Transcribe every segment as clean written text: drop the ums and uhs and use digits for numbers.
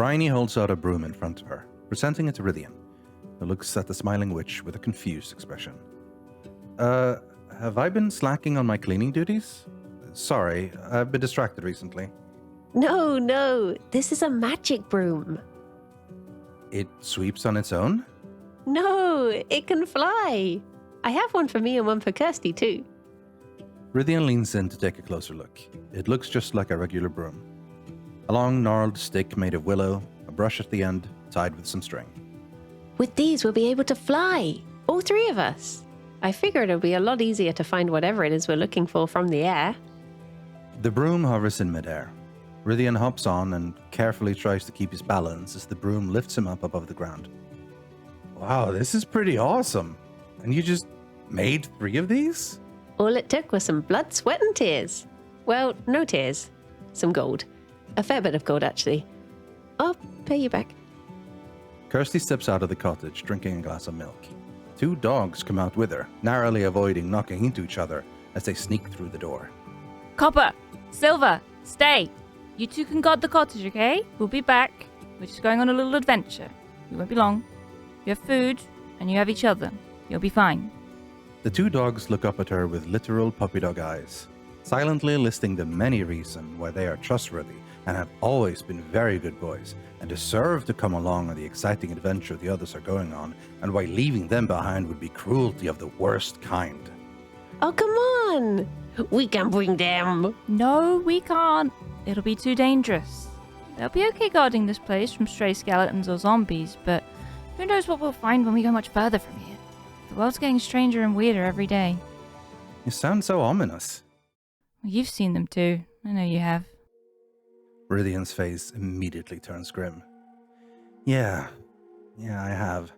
Briony holds out a broom in front of her, presenting it to Rythian, who looks at the smiling witch with a confused expression. Have I been slacking on my cleaning duties? Sorry, I've been distracted recently. No, this is a magic broom. It sweeps on its own? No, it can fly. I have one for me and one for Kirsty too. Rythian leans in to take a closer look. It looks just like a regular broom. A long, gnarled stick made of willow, a brush at the end, tied with some string. With these, we'll be able to fly. All three of us. I figured it'll be a lot easier to find whatever it is we're looking for from the air. The broom hovers in midair. Rythian hops on and carefully tries to keep his balance as the broom lifts him up above the ground. Wow, this is pretty awesome. And you just made 3 of these? All it took was some blood, sweat, and tears. Well, no tears. Some gold. A fair bit of gold, actually. I'll pay you back. Kirsty steps out of the cottage, drinking a glass of milk. 2 dogs come out with her, narrowly avoiding knocking into each other as they sneak through the door. Copper! Silver! Stay! You two can guard the cottage, okay? We'll be back. We're just going on a little adventure. We won't be long. You have food, and you have each other. You'll be fine. The 2 dogs look up at her with literal puppy dog eyes, silently listing the many reasons why they are trustworthy and have always been very good boys and deserve to come along on the exciting adventure the others are going on, and why leaving them behind would be cruelty of the worst kind. Oh, come on! We can bring them. No, we can't. It'll be too dangerous. They'll be okay guarding this place from stray skeletons or zombies, but who knows what we'll find when we go much further from here. The world's getting stranger and weirder every day. You sound so ominous. Well, you've seen them too. I know you have. Rythian's face immediately turns grim. Yeah, I have.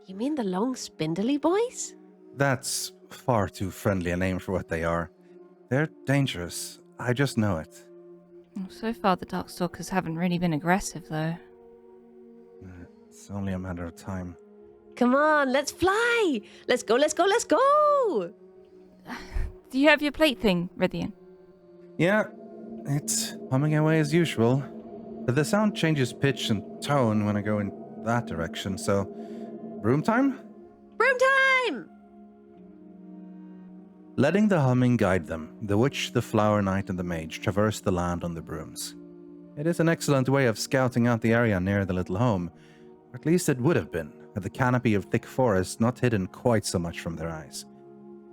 You mean the long, spindly boys? That's far too friendly a name for what they are. They're dangerous. I just know it. Well, so far the Darkstalkers haven't really been aggressive, though. It's only a matter of time. Come on, let's fly! Let's go! Do you have your plate thing, Rythian? Yeah, it's humming away as usual. But the sound changes pitch and tone when I go in that direction, so... Broom time? Broom time! Letting the humming guide them, the witch, the flower knight, and the mage traverse the land on the brooms. It is an excellent way of scouting out the area near the little home. Or at least it would have been, had the canopy of thick forest not hidden quite so much from their eyes.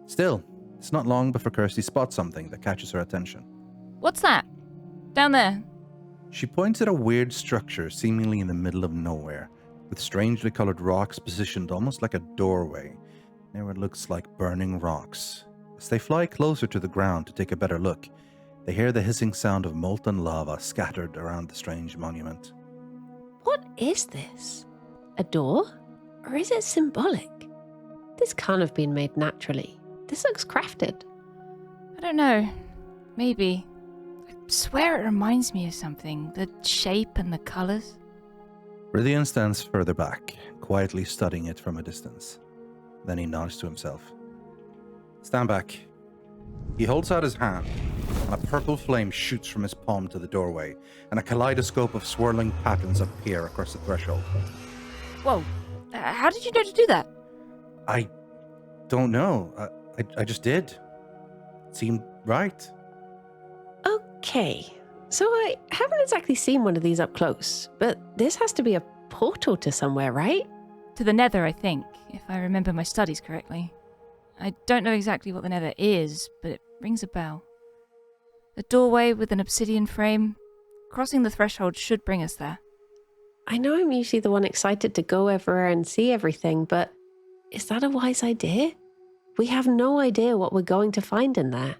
Still, it's not long before Kirsty spots something that catches her attention. What's that? Down there. She points at a weird structure seemingly in the middle of nowhere, with strangely colored rocks positioned almost like a doorway, near what looks like burning rocks. As they fly closer to the ground to take a better look, they hear the hissing sound of molten lava scattered around the strange monument. What is this? A door? Or is it symbolic? This can't have been made naturally. This looks crafted. I don't know. Maybe. I swear it reminds me of something. The shape and the colors. Rythian stands further back, quietly studying it from a distance. Then he nods to himself. Stand back. He holds out his hand, and a purple flame shoots from his palm to the doorway, and a kaleidoscope of swirling patterns appear across the threshold. Whoa. How did you know to do that? I don't know. I just did. It seemed right. Okay, so I haven't exactly seen one of these up close, but this has to be a portal to somewhere, right? To the Nether, I think, if I remember my studies correctly. I don't know exactly what the Nether is, but it rings a bell. A doorway with an obsidian frame. Crossing the threshold should bring us there. I know I'm usually the one excited to go everywhere and see everything, but is that a wise idea? We have no idea what we're going to find in there.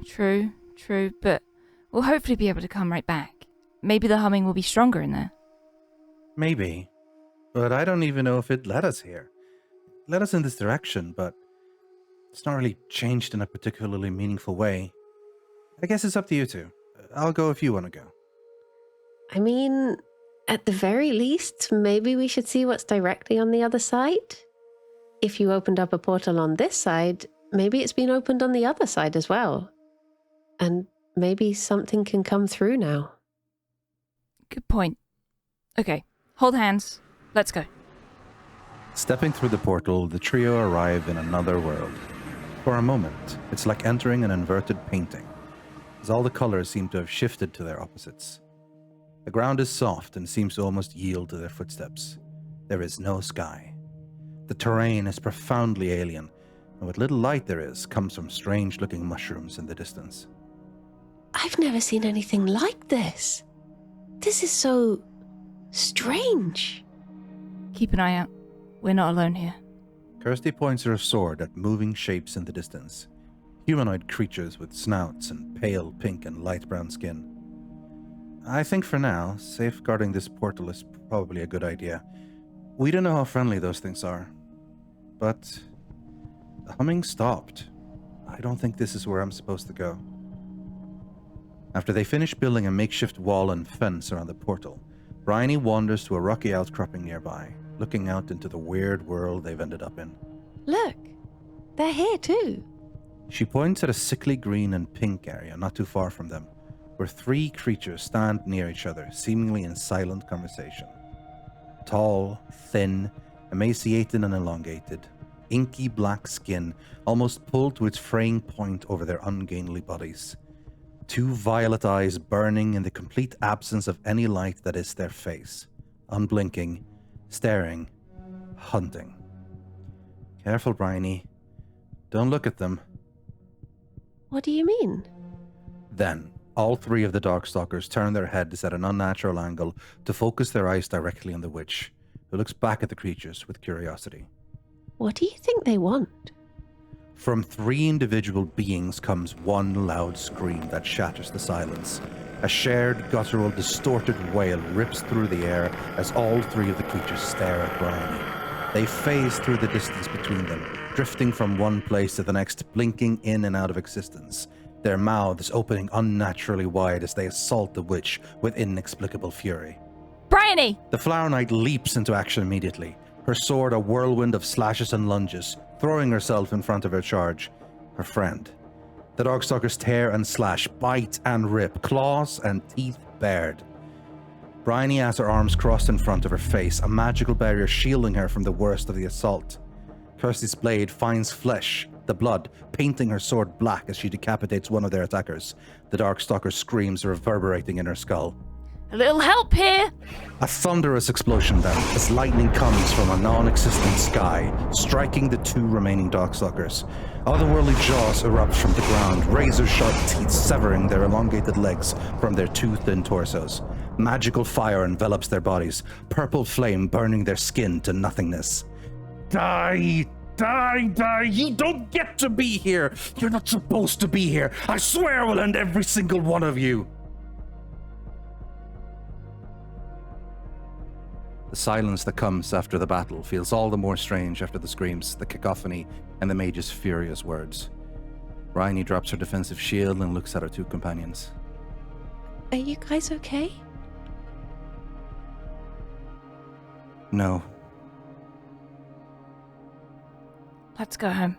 True, but we'll hopefully be able to come right back. Maybe the humming will be stronger in there. Maybe. But I don't even know if it led us here. It led us in this direction, but it's not really changed in a particularly meaningful way. I guess it's up to you two. I'll go if you want to go. I mean, at the very least, maybe we should see what's directly on the other side. If you opened up a portal on this side, maybe it's been opened on the other side as well. And maybe something can come through now. Good point. Okay, hold hands. Let's go. Stepping through the portal, the trio arrive in another world. For a moment, it's like entering an inverted painting, as all the colors seem to have shifted to their opposites. The ground is soft and seems to almost yield to their footsteps. There is no sky. The terrain is profoundly alien, and what little light there is comes from strange-looking mushrooms in the distance. I've never seen anything like this. This is so strange. Keep an eye out. We're not alone here. Kirsty points her sword at moving shapes in the distance. Humanoid creatures with snouts and pale pink and light brown skin. I think for now, safeguarding this portal is probably a good idea. We don't know how friendly those things are. But the humming stopped. I don't think this is where I'm supposed to go. After they finish building a makeshift wall and fence around the portal, Briony wanders to a rocky outcropping nearby, looking out into the weird world they've ended up in. Look, they're here too. She points at a sickly green and pink area not too far from them, where three creatures stand near each other, seemingly in silent conversation. Tall, thin, emaciated and elongated, inky black skin almost pulled to its fraying point over their ungainly bodies. Two violet eyes burning in the complete absence of any light that is their face, unblinking, staring, hunting. Careful, Briony. Don't look at them. What do you mean? Then, all three of the Darkstalkers turn their heads at an unnatural angle to focus their eyes directly on the witch, who looks back at the creatures with curiosity. What do you think they want? From three individual beings comes one loud scream that shatters the silence. A shared, guttural, distorted wail rips through the air as all three of the creatures stare at Briony. They phase through the distance between them, drifting from one place to the next, blinking in and out of existence, their mouths opening unnaturally wide as they assault the witch with inexplicable fury. Briony! The Flower Knight leaps into action immediately, her sword a whirlwind of slashes and lunges, throwing herself in front of her charge, her friend. The Darkstalkers tear and slash, bite and rip, claws and teeth bared. Briony has her arms crossed in front of her face, a magical barrier shielding her from the worst of the assault. Kirsty's blade finds flesh, the blood, painting her sword black as she decapitates one of their attackers. The Darkstalker screams reverberating in her skull. A little help here! A thunderous explosion then, as lightning comes from a non-existent sky, striking the two remaining Darkstalkers. Otherworldly jaws erupt from the ground, razor-sharp teeth severing their elongated legs from their two thin torsos. Magical fire envelops their bodies, purple flame burning their skin to nothingness. Die! Die! Die! You don't get to be here! You're not supposed to be here! I swear I will end every single one of you! The silence that comes after the battle feels all the more strange after the screams, the cacophony, and the mage's furious words. Briony drops her defensive shield and looks at her two companions. Are you guys okay? No. Let's go home.